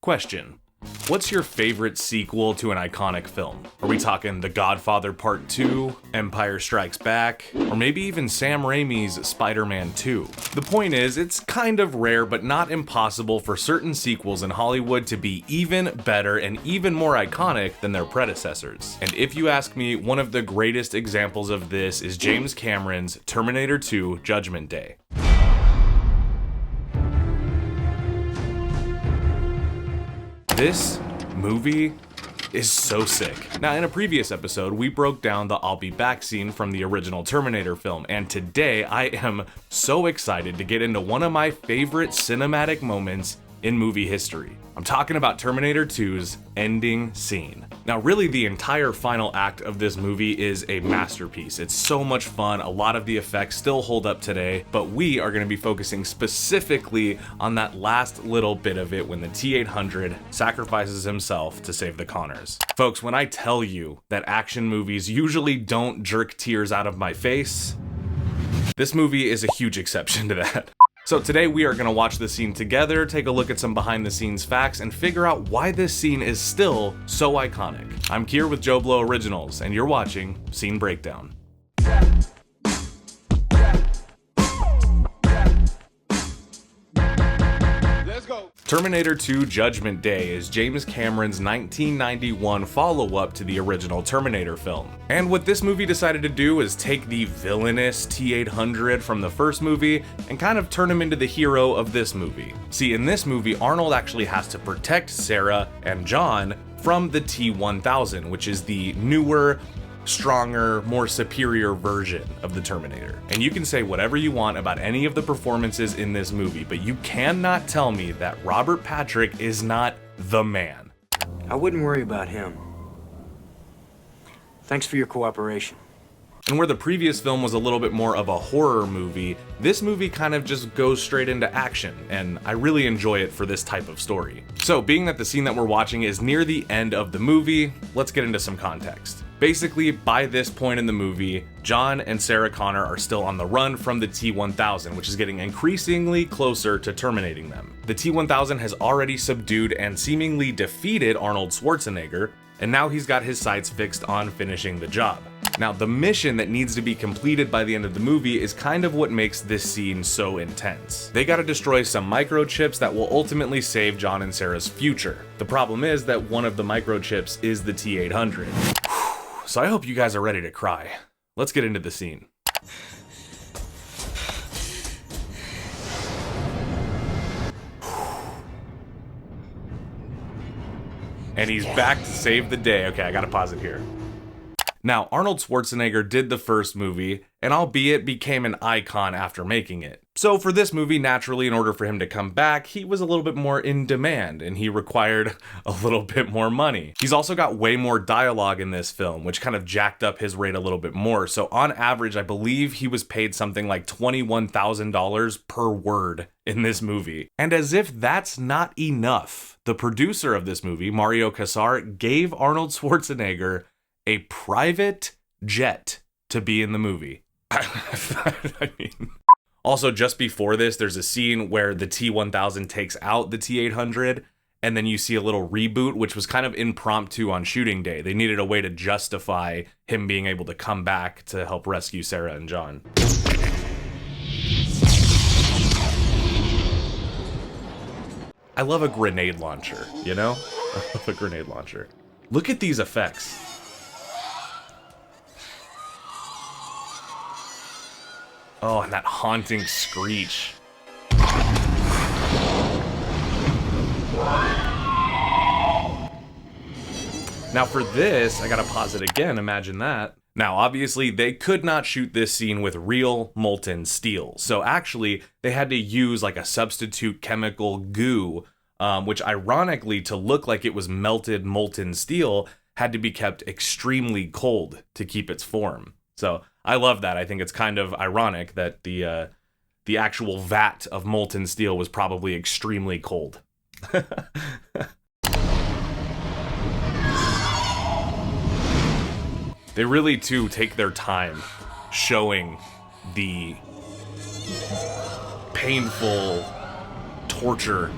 Question. What's your favorite sequel to an iconic film? Are we talking The Godfather Part II, Empire Strikes Back, or maybe even Sam Raimi's Spider-Man 2? The point is, it's kind of rare but not impossible for certain sequels in Hollywood to be even better and even more iconic than their predecessors. And if you ask me, one of the greatest examples of this is James Cameron's Terminator 2: Judgment Day. This movie is so sick. Now, in a previous episode, we broke down the I'll be back scene from the original Terminator film, and today I am so excited to get into one of my favorite cinematic moments in movie history. I'm talking about Terminator 2's ending scene. Now, really, the entire final act of this movie is a masterpiece. It's so much fun. A lot of the effects still hold up today, but we are going to be focusing specifically on that last little bit of it when the T-800 sacrifices himself to save the Connors. Folks, when I tell you that action movies usually don't jerk tears out of my face, this movie is a huge exception to that. So today we are going to watch the scene together, take a look at some behind the scenes facts, and figure out why this scene is still so iconic. I'm Kier with JoBlo Originals, and you're watching Scene Breakdown. Terminator 2: Judgment Day is James Cameron's 1991 follow-up to the original Terminator film. And what this movie decided to do is take the villainous T-800 from the first movie and kind of turn him into the hero of this movie. See, in this movie, Arnold actually has to protect Sarah and John from the T-1000, which is the newer, stronger, more superior version of the Terminator. And you can say whatever you want about any of the performances in this movie, but you cannot tell me that Robert Patrick is not the man. I wouldn't worry about him. Thanks for your cooperation. And where the previous film was a little bit more of a horror movie, this movie kind of just goes straight into action, and I really enjoy it for this type of story. So, being that the scene that we're watching is near the end of the movie, let's get into some context. Basically, by this point in the movie, John and Sarah Connor are still on the run from the T-1000, which is getting increasingly closer to terminating them. The T-1000 has already subdued and seemingly defeated Arnold Schwarzenegger, and now he's got his sights fixed on finishing the job. Now, the mission that needs to be completed by the end of the movie is kind of what makes this scene so intense. They gotta destroy some microchips that will ultimately save John and Sarah's future. The problem is that one of the microchips is the T-800. So I hope you guys are ready to cry. Let's get into the scene. And he's back to save the day. Okay, I gotta pause it here. Now, Arnold Schwarzenegger did the first movie, and albeit became an icon after making it. So for this movie, naturally, in order for him to come back, he was a little bit more in demand, and he required a little bit more money. He's also got way more dialogue in this film, which kind of jacked up his rate a little bit more. So on average, I believe he was paid something like $21,000 per word in this movie. And as if that's not enough, the producer of this movie, Mario Casar, gave Arnold Schwarzenegger a private jet to be in the movie. I mean, also, just before this, there's a scene where the T-1000 takes out the T-800, and then you see a little reboot, which was kind of impromptu on shooting day. They needed a way to justify him being able to come back to help rescue Sarah and John. I love a grenade launcher, you know? I love a grenade launcher. Look at these effects. Oh, and that haunting screech. Now for this, I gotta pause it again, imagine that. Now obviously they could not shoot this scene with real molten steel, so actually they had to use like a substitute chemical goo, which ironically, to look like it was melted molten steel, had to be kept extremely cold to keep its form. So I love that. I think it's kind of ironic that the actual vat of molten steel was probably extremely cold. They really, too, take their time showing the painful torture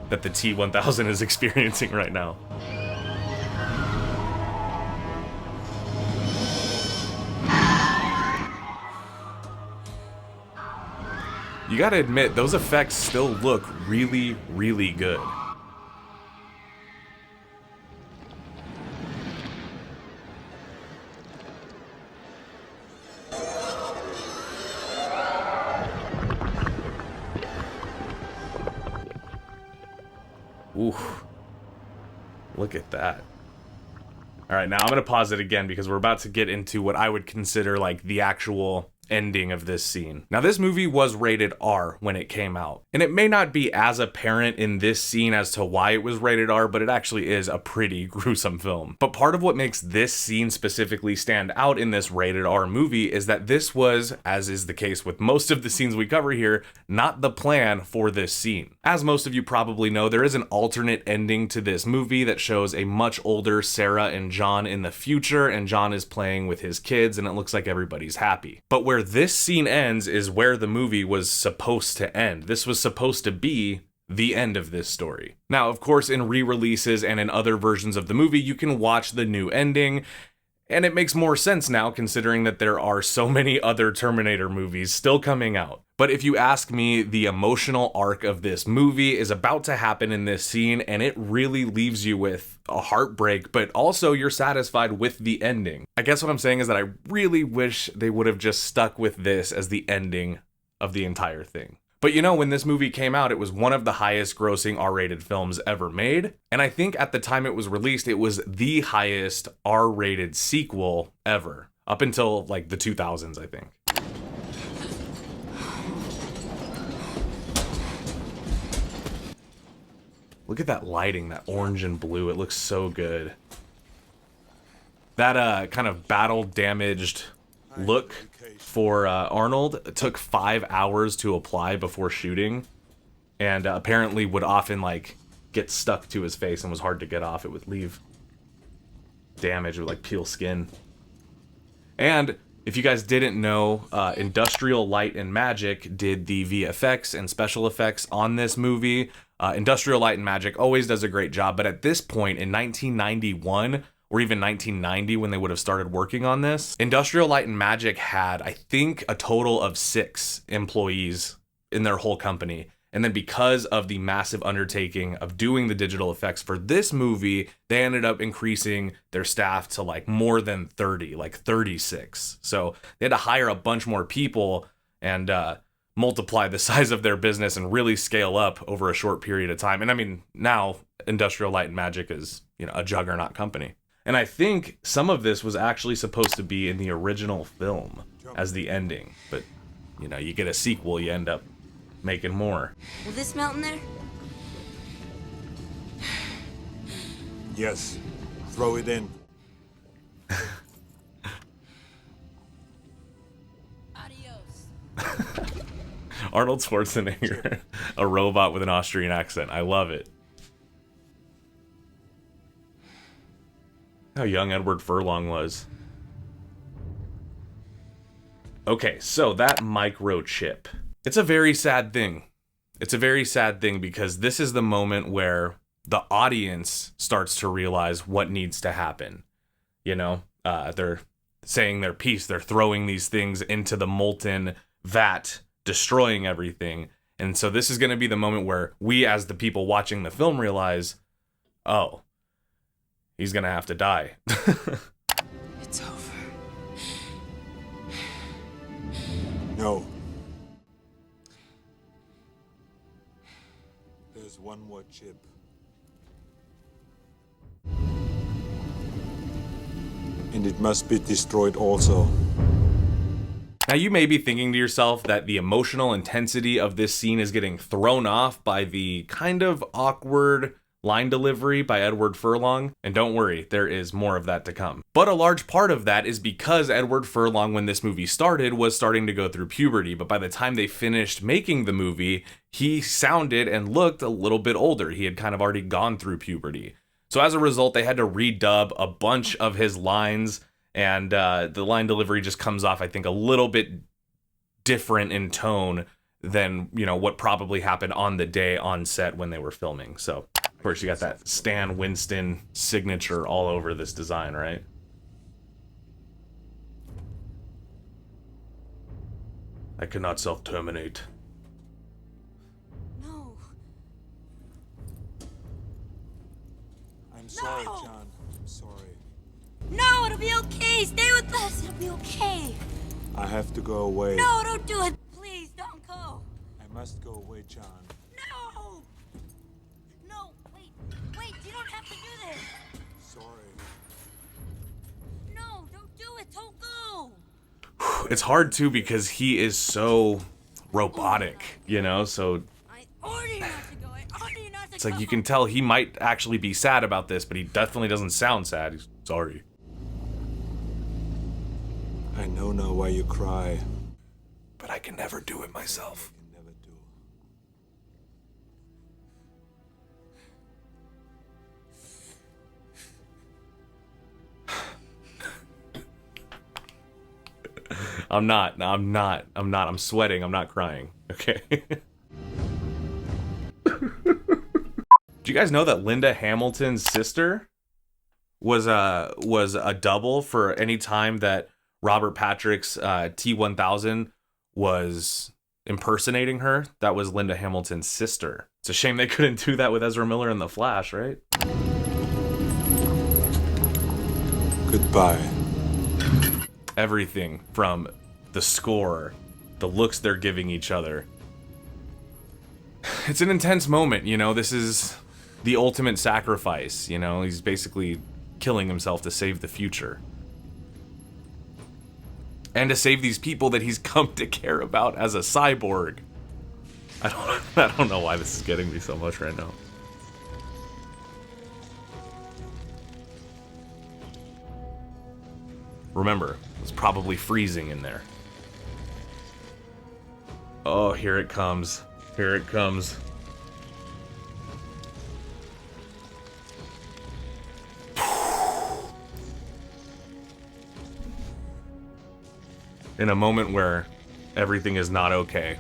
that the T-1000 is experiencing right now. You gotta admit, those effects still look really, really good. Ooh, look at that. All right, now I'm gonna pause it again because we're about to get into what I would consider like the actual ending of this scene. Now, this movie was rated R when it came out, and it may not be as apparent in this scene as to why it was rated R, but it actually is a pretty gruesome film. But part of what makes this scene specifically stand out in this rated R movie is that this was, as is the case with most of the scenes we cover here, not the plan for this scene. As most of you probably know, there is an alternate ending to this movie that shows a much older Sarah and John in the future, and John is playing with his kids, and it looks like everybody's happy. But where this scene ends is where the movie was supposed to end. This was supposed to be the end of this story. Now, of course, in re-releases and in other versions of the movie, you can watch the new ending, and it makes more sense now considering that there are so many other Terminator movies still coming out. But if you ask me, the emotional arc of this movie is about to happen in this scene, and it really leaves you with a heartbreak, but also you're satisfied with the ending. I guess what I'm saying is that I really wish they would have just stuck with this as the ending of the entire thing. But you know, when this movie came out, it was one of the highest grossing R-rated films ever made. And I think at the time it was released, it was the highest R-rated sequel ever. Up until like the 2000s, I think. Look at that lighting, that orange and blue. It looks so good. That kind of battle damaged look for Arnold took 5 hours to apply before shooting, and apparently would often like get stuck to his face and was hard to get off. It would leave damage, it would like peel skin. And if you guys didn't know, Industrial Light and Magic did the VFX and special effects on this movie. Industrial Light and Magic always does a great job, but at this point in 1991, or even 1990 when they would have started working on this, Industrial Light and Magic had, I think, a total of 6 employees in their whole company. And then because of the massive undertaking of doing the digital effects for this movie, they ended up increasing their staff to like more than 30, like 36. So they had to hire a bunch more people and multiply the size of their business and really scale up over a short period of time. And I mean, now Industrial Light and Magic is, you know, a juggernaut company. And I think some of this was actually supposed to be in the original film as the ending. But, you know, you get a sequel, you end up making more. Will this melt in there? Yes. Throw it in. Adios. Arnold Schwarzenegger, a robot with an Austrian accent. I love it. How young Edward Furlong was. Okay, so that microchip. It's a very sad thing. It's a very sad thing because this is the moment where the audience starts to realize what needs to happen. You know, they're saying their piece. They're throwing these things into the molten vat, destroying everything. And so this is going to be the moment where we, as the people watching the film, realize, oh, he's going to have to die. It's over. No. There's one more chip. And it must be destroyed also. Now, you may be thinking to yourself that the emotional intensity of this scene is getting thrown off by the kind of awkward line delivery by Edward Furlong, and don't worry, there is more of that to come. But a large part of that is because Edward Furlong, when this movie started, was starting to go through puberty, but by the time they finished making the movie, he sounded and looked a little bit older. He had kind of already gone through puberty. So as a result, they had to redub a bunch of his lines, and the line delivery just comes off, I think, a little bit different in tone than, you know, what probably happened on the day on set when they were filming. So, of course, you got that Stan Winston signature all over this design, right? I cannot self-terminate. No. I'm sorry, No! John. I'm sorry. No, it'll be okay. Stay with us. It'll be okay. I have to go away. No, don't do it. Please, don't go. I must go away, John. No! No, wait. Wait, you don't have to do this. Sorry. No, don't do it. Don't go. It's hard too because he is so robotic, you know, so I order you not to go. I order you not to go. it's like you can tell he might actually be sad about this, but he definitely doesn't sound sad. He's sorry. I know now why you cry. But I can never do it myself. I can never do. I'm sweating, I'm not crying. Okay. Do you guys know that Linda Hamilton's sister was a double for any time that Robert Patrick's T-1000 was impersonating her? That was Linda Hamilton's sister. It's a shame they couldn't do that with Ezra Miller in The Flash, right? Goodbye. Everything from the score, the looks they're giving each other. It's an intense moment, you know, this is the ultimate sacrifice, you know, he's basically killing himself to save the future. And to save these people that he's come to care about as a cyborg. I don't know why this is getting me so much right now. Remember, it's probably freezing in there. Oh, here it comes. Here it comes. In a moment where everything is not okay.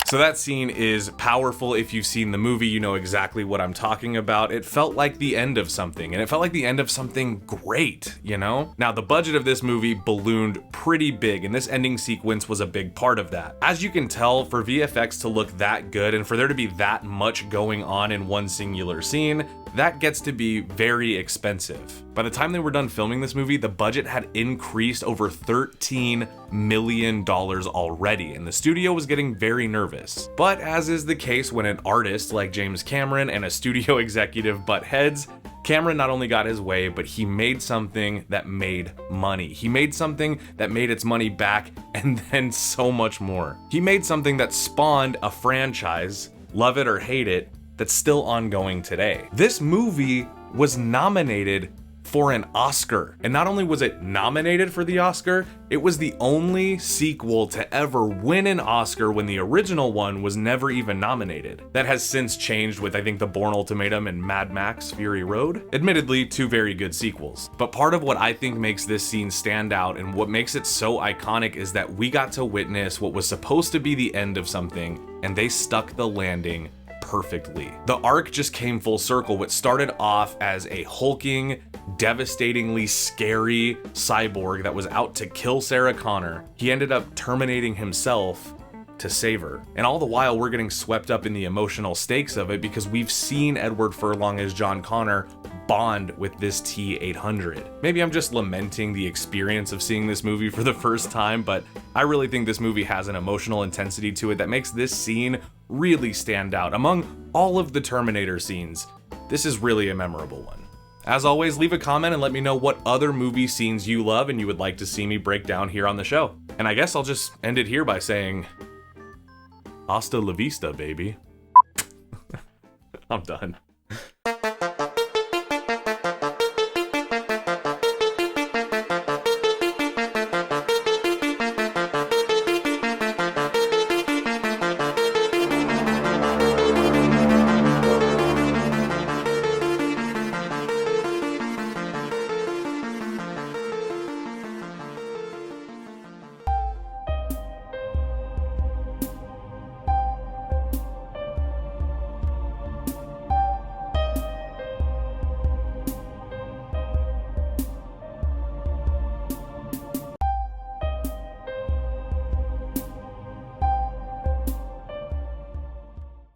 So that scene is powerful. If you've seen the movie, you know exactly what I'm talking about. It felt like the end of something, and it felt like the end of something great, you know? Now, the budget of this movie ballooned pretty big, and this ending sequence was a big part of that. As you can tell, for VFX to look that good, and for there to be that much going on in one singular scene, that gets to be very expensive. By the time they were done filming this movie, the budget had increased over $13 million already, and the studio was getting very nervous. But as is the case when an artist like James Cameron and a studio executive butt heads, Cameron not only got his way, but he made something that made money. He made something that made its money back, and then so much more. He made something that spawned a franchise, love it or hate it, that's still ongoing today. This movie was nominated for an Oscar. And not only was it nominated for the Oscar, it was the only sequel to ever win an Oscar when the original one was never even nominated. That has since changed with, I think, The Bourne Ultimatum and Mad Max Fury Road. Admittedly, two very good sequels. But part of what I think makes this scene stand out and what makes it so iconic is that we got to witness what was supposed to be the end of something, and they stuck the landing perfectly. The arc just came full circle. What started off as a hulking, devastatingly scary cyborg that was out to kill Sarah Connor, he ended up terminating himself to save her. And all the while, we're getting swept up in the emotional stakes of it because we've seen Edward Furlong as John Connor bond with this T-800. Maybe I'm just lamenting the experience of seeing this movie for the first time, but I really think this movie has an emotional intensity to it that makes this scene really stand out. Among all of the Terminator scenes, this is really a memorable one. As always, leave a comment and let me know what other movie scenes you love and you would like to see me break down here on the show. And I guess I'll just end it here by saying, hasta la vista, baby. I'm done.